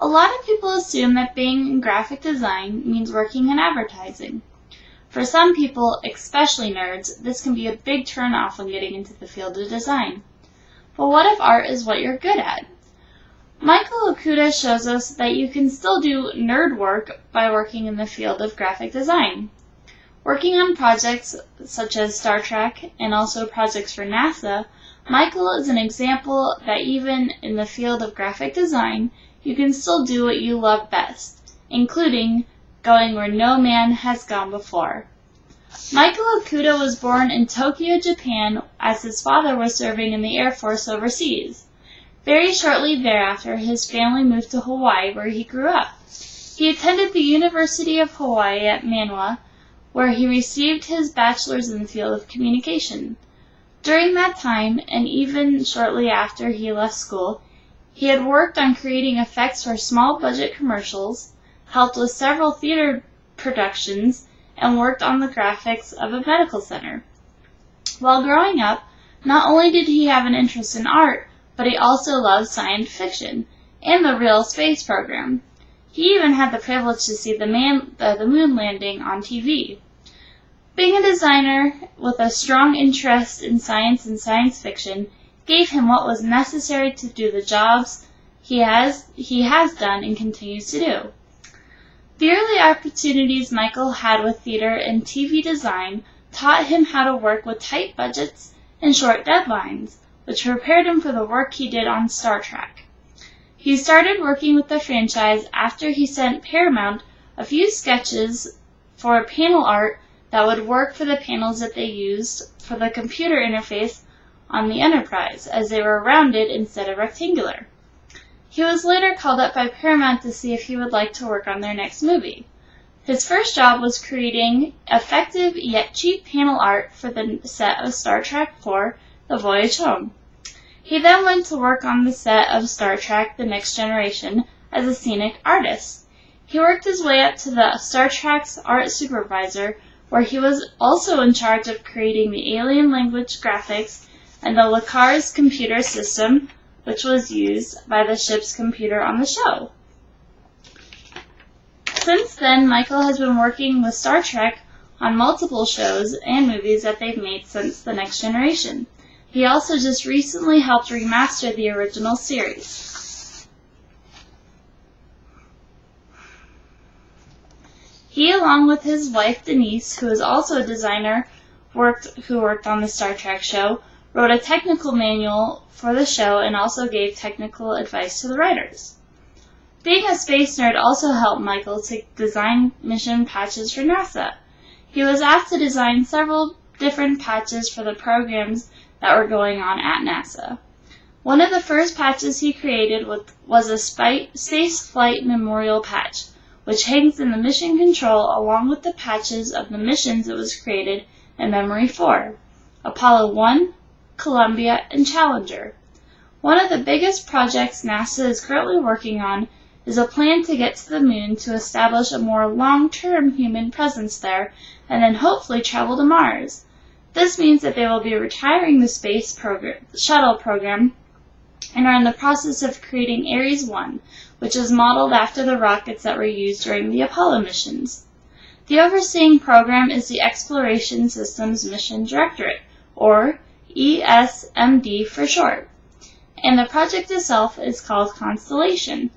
A lot of people assume that being in graphic design means working in advertising. For some people, especially nerds, this can be a big turn-off when getting into the field of design. But what if art is what you're good at? Michael Okuda shows us that you can still do nerd work by working in the field of graphic design. Working on projects such as Star Trek and also projects for NASA, Michael is an example that even in the field of graphic design, you can still do what you love best, including going where no man has gone before. Michael Okuda was born in Tokyo, Japan, as his father was serving in the Air Force overseas. Very shortly thereafter, his family moved to Hawaii, where he grew up. He attended the University of Hawaii at Manoa, where he received his bachelor's in the field of communication. During that time, and even shortly after he left school, he had worked on creating effects for small-budget commercials, helped with several theater productions, and worked on the graphics of a medical center. While growing up, not only did he have an interest in art, but he also loved science fiction and the real space program. He even had the privilege to see the moon landing on TV. Being a designer with a strong interest in science and science fiction gave him what was necessary to do the jobs he has done and continues to do. The early opportunities Michael had with theater and TV design taught him how to work with tight budgets and short deadlines, which prepared him for the work he did on Star Trek. He started working with the franchise after he sent Paramount a few sketches for panel art that would work for the panels that they used for the computer interface on the Enterprise, as they were rounded instead of rectangular. He was later called up by Paramount to see if he would like to work on their next movie. His first job was creating effective yet cheap panel art for the set of Star Trek IV, The Voyage Home. He then went to work on the set of Star Trek The Next Generation as a scenic artist. He worked his way up to the Star Trek's art supervisor, where he was also in charge of creating the alien language graphics and the Lacars computer system, which was used by the ship's computer on the show. Since then, Michael has been working with Star Trek on multiple shows and movies that they've made since The Next Generation. He also just recently helped remaster the original series. He, along with his wife Denise, who is also a designer who worked on the Star Trek show, wrote a technical manual for the show and also gave technical advice to the writers. Being a space nerd also helped Michael to design mission patches for NASA. He was asked to design several different patches for the programs that were going on at NASA. One of the first patches he created was a space flight memorial patch, which hangs in the mission control along with the patches of the missions it was created in memory for: Apollo 1, Columbia, and Challenger. One of the biggest projects NASA is currently working on is a plan to get to the moon to establish a more long-term human presence there and then hopefully travel to Mars. This means that they will be retiring the space shuttle program and are in the process of creating Ares 1, which is modeled after the rockets that were used during the Apollo missions. The overseeing program is the Exploration Systems Mission Directorate, or ESMD for short, and the project itself is called Constellation.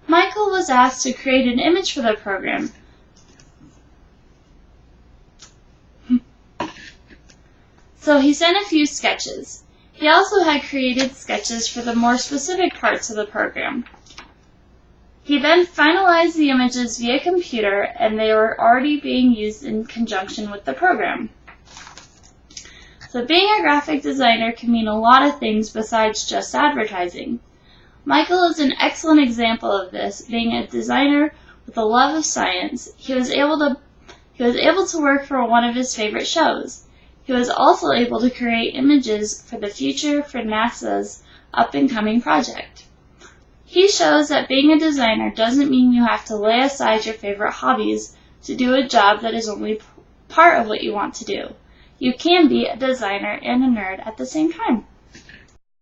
Michael was asked to create an image for the program. So he sent a few sketches. He also had created sketches for the more specific parts of the program. He then finalized the images via computer, and they were already being used in conjunction with the program. So being a graphic designer can mean a lot of things besides just advertising. Michael is an excellent example of this, being a designer with a love of science. He was able to work for one of his favorite shows. He was also able to create images for the future for NASA's up-and-coming project. He shows that being a designer doesn't mean you have to lay aside your favorite hobbies to do a job that is only part of what you want to do. You can be a designer and a nerd at the same time.